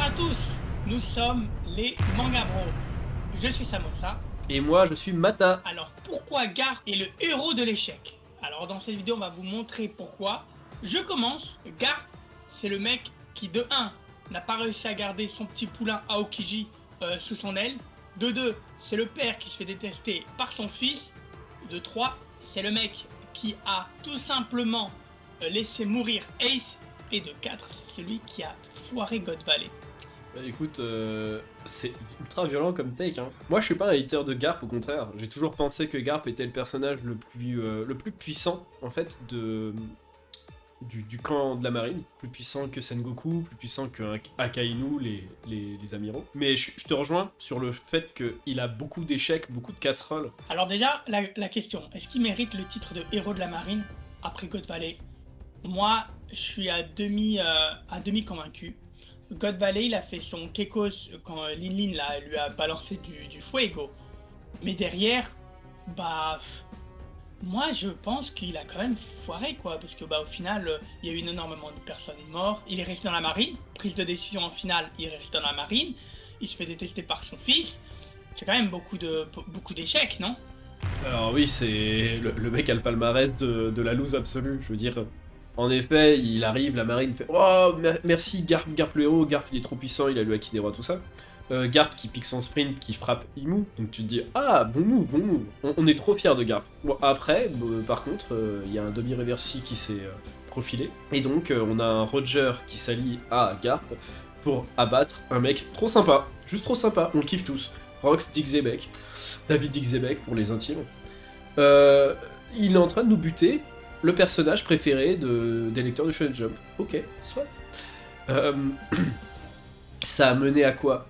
à tous, nous sommes les Manga Bros. Je suis Samosa. Et moi, je suis Mata. Alors pourquoi Garp est le héros de l'échec? Alors dans cette vidéo, on va vous montrer pourquoi. Je commence. Garp, c'est le mec qui de 1 n'a pas réussi à garder son petit poulain Aokiji sous son aile. De 2, c'est le père qui se fait détester par son fils. De 3, c'est le mec qui a tout simplement laissé mourir Ace. Et de 4, c'est celui qui a foiré God Valley. Bah, écoute, c'est ultra violent comme take. Hein. Moi, je suis pas un hater de Garp, au contraire. J'ai toujours pensé que Garp était le personnage le plus puissant, en fait, du camp de la marine. Plus puissant que Sengoku, plus puissant que Akainu, les amiraux. Mais je te rejoins sur le fait qu'il a beaucoup d'échecs, beaucoup de casseroles. Alors déjà, la question, est-ce qu'il mérite le titre de héros de la marine après God Valley? Moi, je suis à demi convaincu. God Valley, il a fait son Kekos quand Lin Lin là, lui a balancé du fuego. Mais derrière, moi je pense qu'il a quand même foiré quoi, parce que au final, il y a eu énormément de personnes mortes. Il est resté dans la marine, prise de décision en finale, il est resté dans la marine. Il se fait détester par son fils. C'est quand même beaucoup d'échecs, non? Alors oui, c'est le mec a le palmarès de la loose absolue, je veux dire. En effet, il arrive, la marine fait « Oh, merci Garp le héros, Garp il est trop puissant, il a le haki des rois, tout ça. » Garp qui pique son sprint, qui frappe Imu, donc tu te dis « Ah, bon move, bon move, on est trop fiers de Garp. » Bon, après, par contre, il y a un demi-reversi qui s'est profilé, et donc on a un Roger qui s'allie à Garp pour abattre un mec trop sympa, juste trop sympa, on le kiffe tous. Rox Dick Zebek, David Dick Zebek pour les intimes. Il est en train de nous buter le personnage préféré des lecteurs de Shonen Jump. Ok, soit. Ça a mené à quoi?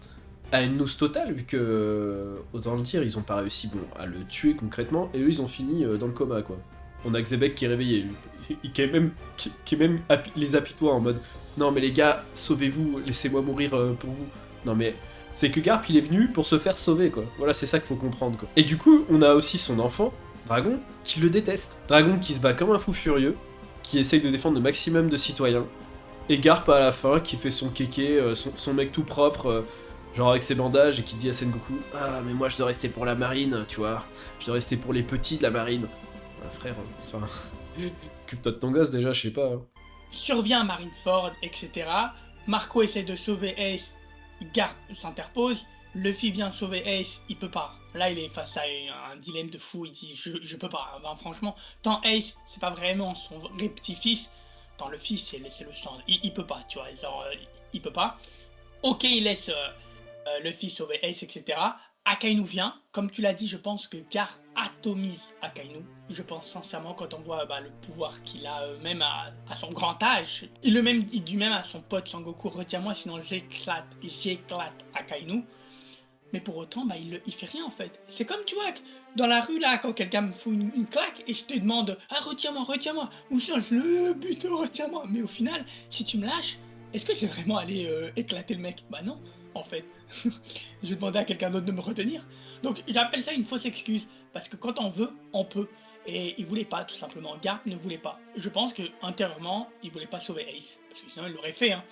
À une noose totale, vu que, autant le dire, ils ont pas réussi à le tuer concrètement, et eux ils ont fini dans le coma quoi. On a Xebek qui est réveillé, qui est même les apitoie en mode non mais les gars, sauvez-vous, laissez-moi mourir pour vous. Non mais c'est que Garp il est venu pour se faire sauver quoi. Voilà, c'est ça qu'il faut comprendre quoi. Et du coup, on a aussi son enfant, Dragon, qui le déteste. Dragon qui se bat comme un fou furieux, qui essaye de défendre le maximum de citoyens. Et Garp à la fin qui fait son kéké, son mec tout propre, genre avec ses bandages, et qui dit à Sengoku « Ah mais moi je dois rester pour la marine, tu vois. Je dois rester pour les petits de la marine. » Frère, enfin... Occupe-toi de ton gosse déjà, je sais pas. Hein. Survient Marineford, etc. Marco essaie de sauver Ace, Garp s'interpose. Luffy vient sauver Ace, il peut pas. Là, il est face à un dilemme de fou, il dit je peux pas. Enfin, franchement, tant Ace, c'est pas vraiment son vrai petit-fils, tant Luffy, c'est le sang. Il peut pas, tu vois, genre, il peut pas. Ok, il laisse Luffy sauver Ace, etc. Akainu vient, comme tu l'as dit, je pense que Garp atomise Akainu. Je pense sincèrement quand on voit le pouvoir qu'il a même à son grand âge. Il dit même à son pote Sangoku, retiens-moi sinon j'éclate Akainu. Mais pour autant, il fait rien en fait. C'est comme tu vois, dans la rue là, quand quelqu'un me fout une claque et je te demande « Ah, retiens-moi » ou sinon je le bute, retiens-moi. Mais au final, si tu me lâches, est-ce que je vais vraiment aller éclater le mec? Bah non, en fait. Je vais demander à quelqu'un d'autre de me retenir. Donc j'appelle ça une fausse excuse. Parce que quand on veut, on peut. Et il voulait pas, tout simplement. Garp ne voulait pas. Je pense que intérieurement, il voulait pas sauver Ace. Parce que sinon, il l'aurait fait, hein.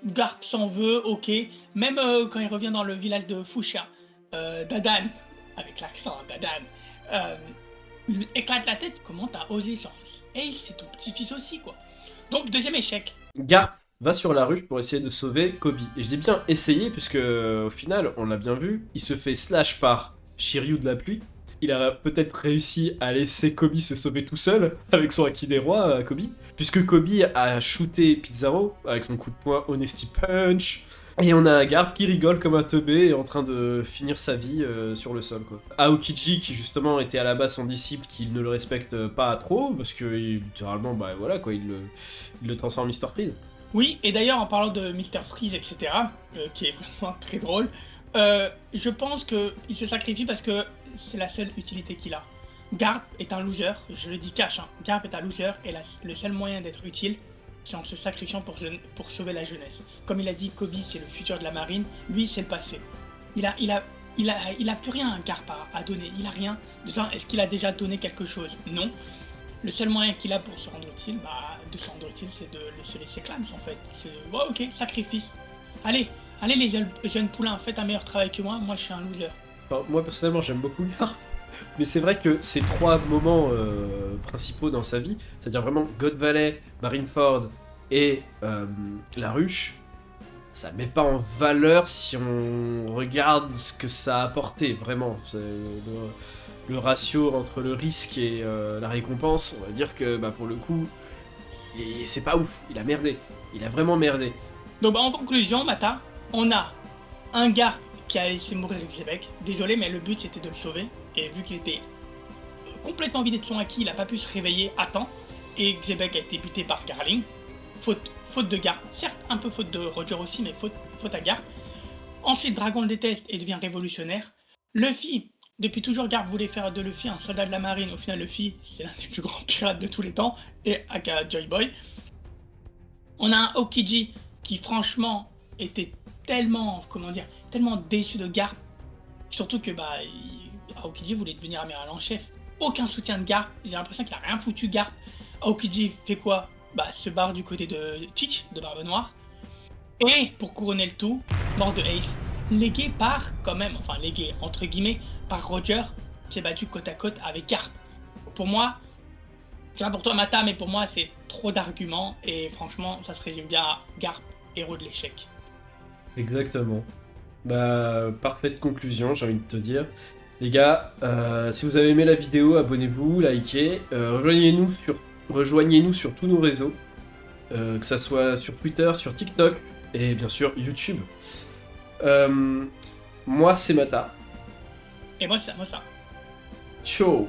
Garp s'en veut, ok. Même quand il revient dans le village de Fuchsia, Dadan, avec l'accent, Dadan, lui éclate la tête. Comment t'as osé sortir? Ace, c'est ton petit-fils aussi, quoi. Donc, deuxième échec. Garp va sur la ruche pour essayer de sauver Kobe. Et je dis bien essayer, puisque au final, on l'a bien vu, il se fait slash par Shiryu de la pluie. Il a peut-être réussi à laisser Kobe se sauver tout seul, avec son haki des rois, Kobe. Puisque Kobe a shooté Pizarro avec son coup de poing Honesty Punch. Et on a Garp qui rigole comme un teubé en train de finir sa vie sur le sol quoi. Aokiji qui justement était à la base son disciple, qui ne le respecte pas trop, parce que littéralement voilà quoi, il le transforme en Mr. Freeze. Oui, et d'ailleurs en parlant de Mr. Freeze, etc., qui est vraiment très drôle, je pense qu'il se sacrifie parce que c'est la seule utilité qu'il a. Garp est un loser, je le dis cash, hein. Garp est un loser et le seul moyen d'être utile, c'est en se sacrifiant pour sauver la jeunesse. Comme il a dit, Kobe c'est le futur de la marine, lui c'est le passé. Il a plus rien, Garp, à donner, il a rien. Est-ce qu'il a déjà donné quelque chose? Non. Le seul moyen qu'il a pour se rendre utile, c'est de se laisser clams en fait. C'est, ouais, ok, sacrifice. Allez, Allez les jeunes poulains, faites un meilleur travail que moi je suis un loser. Enfin, moi personnellement j'aime beaucoup Garp, mais c'est vrai que ces trois moments principaux dans sa vie, c'est-à-dire vraiment God Valley, Marineford et la ruche, ça met pas en valeur si on regarde ce que ça a apporté, vraiment. Le ratio entre le risque et la récompense, on va dire que bah, pour le coup, c'est pas ouf, il a merdé. Il a vraiment merdé. Donc bah, en conclusion, Mata, on a un Garp qui a laissé mourir Xebec. Désolé, mais le but c'était de le sauver. Et vu qu'il était complètement vidé de son acquis, il a pas pu se réveiller à temps. Et Xebec a été buté par Garling. Faute de Garp. Certes, un peu faute de Roger aussi, mais faute à Garp. Ensuite, Dragon le déteste et devient révolutionnaire. Luffy, depuis toujours, Garp voulait faire de Luffy un soldat de la marine. Au final, Luffy, c'est l'un des plus grands pirates de tous les temps. Et aka Joy Boy. On a un Aokiji qui, franchement, était tellement, tellement déçu de Garp. Surtout que, Aokiji voulait devenir amiral en chef. Aucun soutien de Garp. J'ai l'impression qu'il a rien foutu Garp. Aokiji fait quoi? Se barre du côté de Teach, de Barbe Noire. Et, pour couronner le tout, mort de Ace. Légué par, quand même, enfin légué, entre guillemets, par Roger, s'est battu côte à côte avec Garp. Pour moi, je sais pas pour toi Mata, mais pour moi c'est trop d'arguments et franchement ça se résume bien à Garp, héros de l'échec. Exactement. Bah, parfaite conclusion, j'ai envie de te dire. Les gars, si vous avez aimé la vidéo, abonnez-vous, likez, rejoignez-nous sur tous nos réseaux, que ça soit sur Twitter, sur TikTok et bien sûr YouTube. Moi c'est Mata. Et moi ça. Ciao.